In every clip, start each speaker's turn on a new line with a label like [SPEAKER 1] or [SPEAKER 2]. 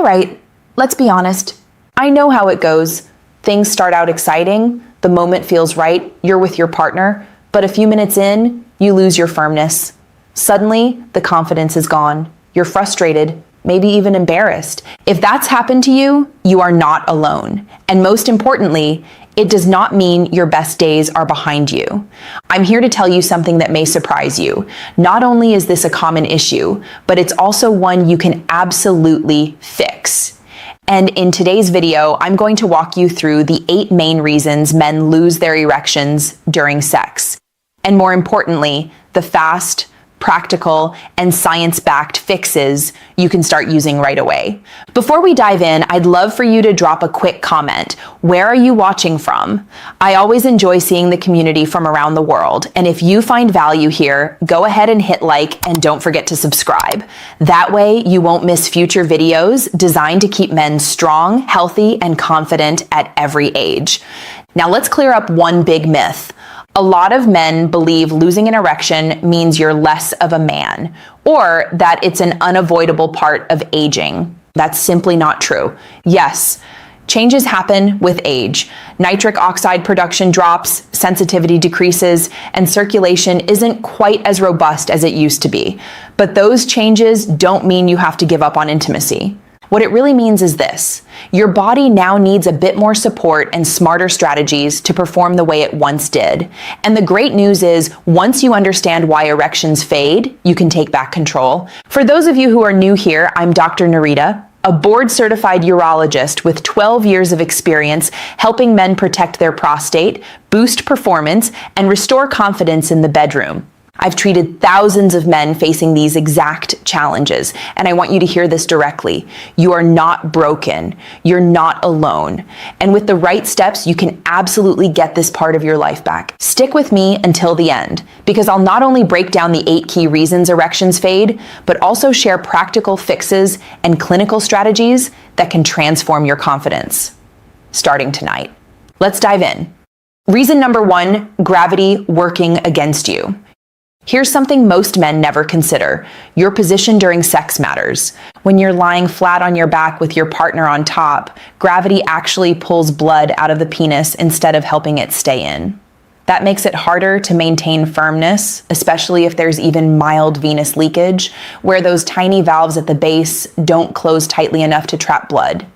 [SPEAKER 1] All right, let's be honest. I know how it goes. Things start out exciting, the moment feels right, you're with your partner, but a few minutes in, you lose your firmness. Suddenly, the confidence is gone. You're frustrated, maybe even embarrassed. If that's happened to you, you are not alone. And most importantly, it does not mean your best days are behind you. I'm here to tell you something that may surprise you. Not only is this a common issue, but it's also one you can absolutely fix. And in today's video, I'm going to walk you through the 8 main reasons men lose their erections during sex. And more importantly, the fast, practical, and science-backed fixes you can start using right away. Before we dive in, I'd love for you to drop a quick comment. Where are you watching from? I always enjoy seeing the community from around the world, and if you find value here, go ahead and hit like and don't forget to subscribe. That way, you won't miss future videos designed to keep men strong, healthy, and confident at every age. Now let's clear up one big myth. A lot of men believe losing an erection means you're less of a man, or that it's an unavoidable part of aging. That's simply not true. Yes, changes happen with age. Nitric oxide production drops, sensitivity decreases, and circulation isn't quite as robust as it used to be. But those changes don't mean you have to give up on intimacy. What it really means is this: your body now needs a bit more support and smarter strategies to perform the way it once did. And the great news is, once you understand why erections fade, you can take back control. For those of you who are new here, I'm Dr. Nerita, a board-certified urologist with 12 years of experience helping men protect their prostate, boost performance, and restore confidence in the bedroom. I've treated thousands of men facing these exact challenges, and I want you to hear this directly. You are not broken. You're not alone. And with the right steps, you can absolutely get this part of your life back. Stick with me until the end, because I'll not only break down the 8 key reasons erections fade, but also share practical fixes and clinical strategies that can transform your confidence. Starting tonight. Let's dive in. Reason number 1, gravity working against you. Here's something most men never consider. Your position during sex matters. When you're lying flat on your back with your partner on top, gravity actually pulls blood out of the penis instead of helping it stay in. That makes it harder to maintain firmness, especially if there's even mild venous leakage, where those tiny valves at the base don't close tightly enough to trap blood.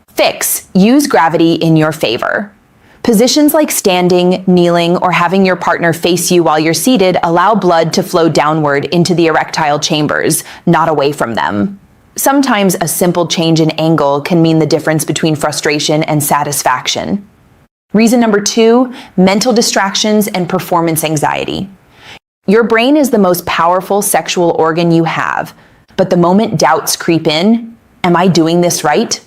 [SPEAKER 1] Fix: use gravity in your favor. Positions like standing, kneeling, or having your partner face you while you're seated allow blood to flow downward into the erectile chambers, not away from them. Sometimes a simple change in angle can mean the difference between frustration and satisfaction. Reason number 2, mental distractions and performance anxiety. Your brain is the most powerful sexual organ you have, but the moment doubts creep in, am I doing this right?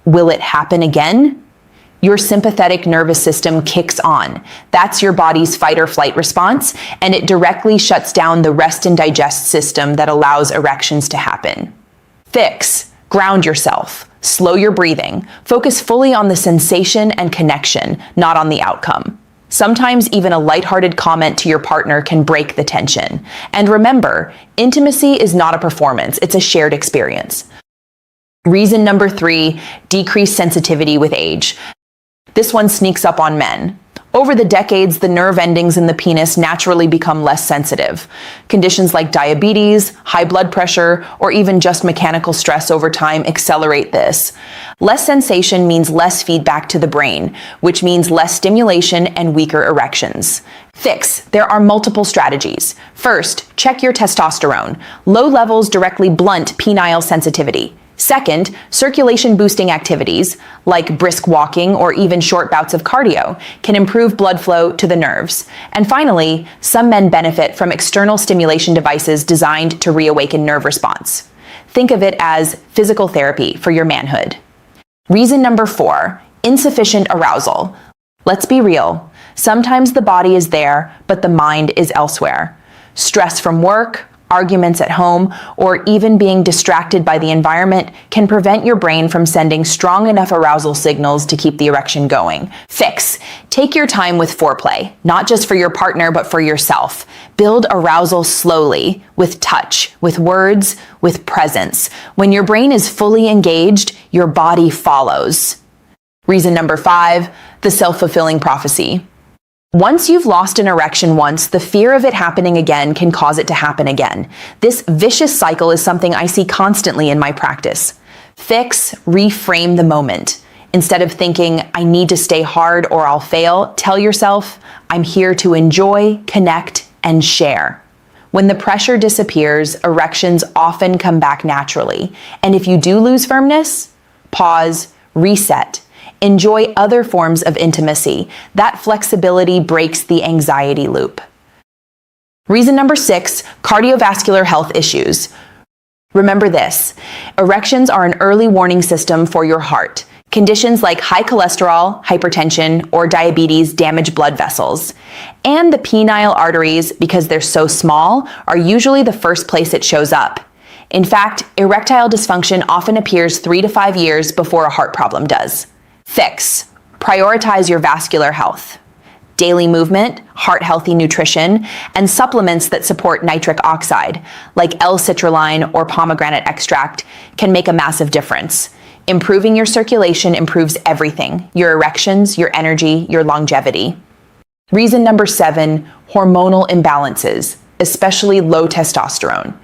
[SPEAKER 1] Will it happen again? Your sympathetic nervous system kicks on. That's your body's fight or flight response, and it directly shuts down the rest and digest system that allows erections to happen. Fix: ground yourself. Slow your breathing. Focus fully on the sensation and connection, not on the outcome. Sometimes even a lighthearted comment to your partner can break the tension. And remember, intimacy is not a performance, it's a shared experience. Reason number 3, decreased sensitivity with age. This one sneaks up on men. Over the decades, the nerve endings in the penis naturally become less sensitive. Conditions like diabetes, high blood pressure, or even just mechanical stress over time accelerate this. Less sensation means less feedback to the brain, which means less stimulation and weaker erections. Fix: there are multiple strategies. First, check your testosterone. Low levels directly blunt penile sensitivity. Second, circulation-boosting activities, like brisk walking or even short bouts of cardio, can improve blood flow to the nerves. And finally, some men benefit from external stimulation devices designed to reawaken nerve response. Think of it as physical therapy for your manhood. Reason number 4, insufficient arousal. Let's be real. Sometimes the body is there, but the mind is elsewhere. Stress from work, arguments at home, or even being distracted by the environment can prevent your brain from sending strong enough arousal signals to keep the erection going. Fix. Take your time with foreplay, not just for your partner, but for yourself. Build arousal slowly, with touch, with words, with presence. When your brain is fully engaged, your body follows. Reason number 5, the self-fulfilling prophecy. Once you've lost an erection once, the fear of it happening again can cause it to happen again. This vicious cycle is something I see constantly in my practice. Fix, reframe the moment. Instead of thinking, I need to stay hard or I'll fail, tell yourself, I'm here to enjoy, connect, and share. When the pressure disappears, erections often come back naturally. And if you do lose firmness, pause, reset. Enjoy other forms of intimacy. That flexibility breaks the anxiety loop. Reason number 6, cardiovascular health issues. Remember this, erections are an early warning system for your heart. Conditions like high cholesterol, hypertension, or diabetes damage blood vessels. And the penile arteries, because they're so small, are usually the first place it shows up. In fact, erectile dysfunction often appears 3 to 5 years before a heart problem does. Fix. Prioritize your vascular health. Daily movement, heart-healthy nutrition, and supplements that support nitric oxide, like L-citrulline or pomegranate extract, can make a massive difference. Improving your circulation improves everything: your erections, your energy, your longevity. Reason number 7, hormonal imbalances, especially low testosterone.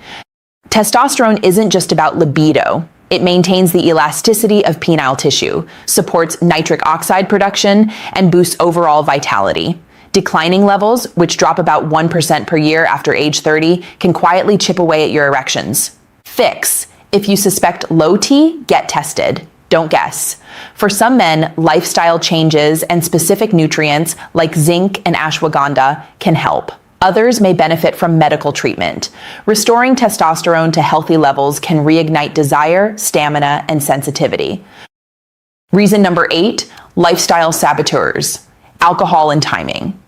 [SPEAKER 1] Testosterone isn't just about libido. It maintains the elasticity of penile tissue, supports nitric oxide production, and boosts overall vitality. Declining levels, which drop about 1% per year after age 30, can quietly chip away at your erections. Fix. If you suspect low T, get tested. Don't guess. For some men, lifestyle changes and specific nutrients like zinc and ashwagandha can help. Others may benefit from medical treatment. Restoring testosterone to healthy levels can reignite desire, stamina, and sensitivity. Reason number 8, lifestyle saboteurs, alcohol and timing.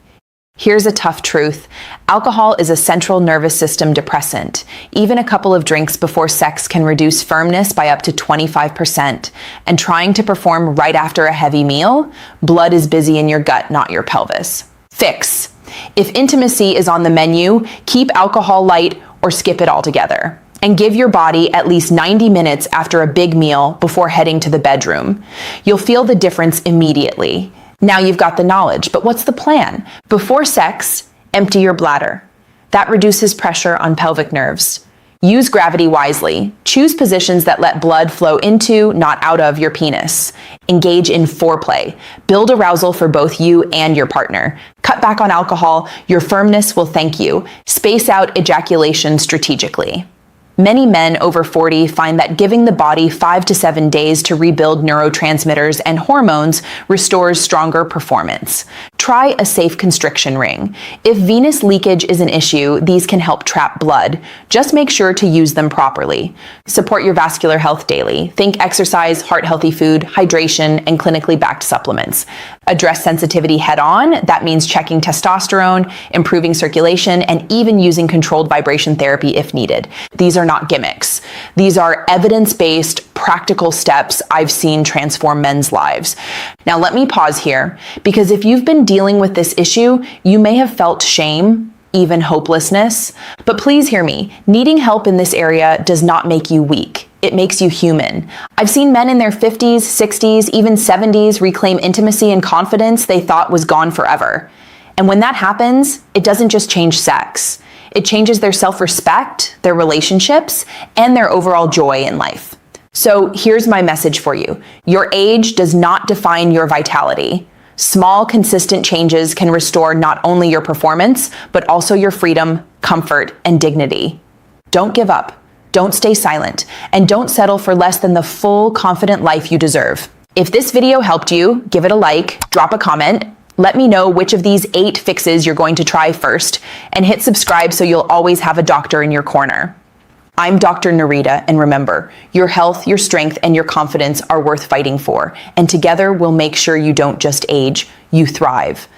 [SPEAKER 1] Here's a tough truth. Alcohol is a central nervous system depressant. Even a couple of drinks before sex can reduce firmness by up to 25%. And trying to perform right after a heavy meal, blood is busy in your gut, not your pelvis. Fix. If intimacy is on the menu, keep alcohol light or skip it altogether. And give your body at least 90 minutes after a big meal before heading to the bedroom. You'll feel the difference immediately. Now you've got the knowledge, but what's the plan? Before sex, empty your bladder. That reduces pressure on pelvic nerves. Use gravity wisely. Choose positions that let blood flow into, not out of, your penis. Engage in foreplay. Build arousal for both you and your partner. Cut back on alcohol. Your firmness will thank you. Space out ejaculation strategically. Many men over 40 find that giving the body 5 to 7 days to rebuild neurotransmitters and hormones restores stronger performance. Try a safe constriction ring. If venous leakage is an issue, these can help trap blood. Just make sure to use them properly. Support your vascular health daily. Think exercise, heart-healthy food, hydration, and clinically backed supplements. Address sensitivity head-on. That means checking testosterone, improving circulation, and even using controlled vibration therapy if needed. These are not gimmicks. These are evidence-based, practical steps I've seen transform men's lives. Now let me pause here, because if you've been dealing with this issue, you may have felt shame, even hopelessness. But please hear me, needing help in this area does not make you weak. It makes you human. I've seen men in their 50s, 60s, even 70s reclaim intimacy and confidence they thought was gone forever. And when that happens, it doesn't just change sex. It changes their self-respect, their relationships, and their overall joy in life. So here's my message for you. Your age does not define your vitality. Small, consistent changes can restore not only your performance, but also your freedom, comfort, and dignity. Don't give up. Don't stay silent, and don't settle for less than the full, confident life you deserve. If this video helped you, give it a like, drop a comment, let me know which of these 8 fixes you're going to try first, and hit subscribe so you'll always have a doctor in your corner. I'm Dr. Nerita, and remember, your health, your strength, and your confidence are worth fighting for, and together we'll make sure you don't just age, you thrive.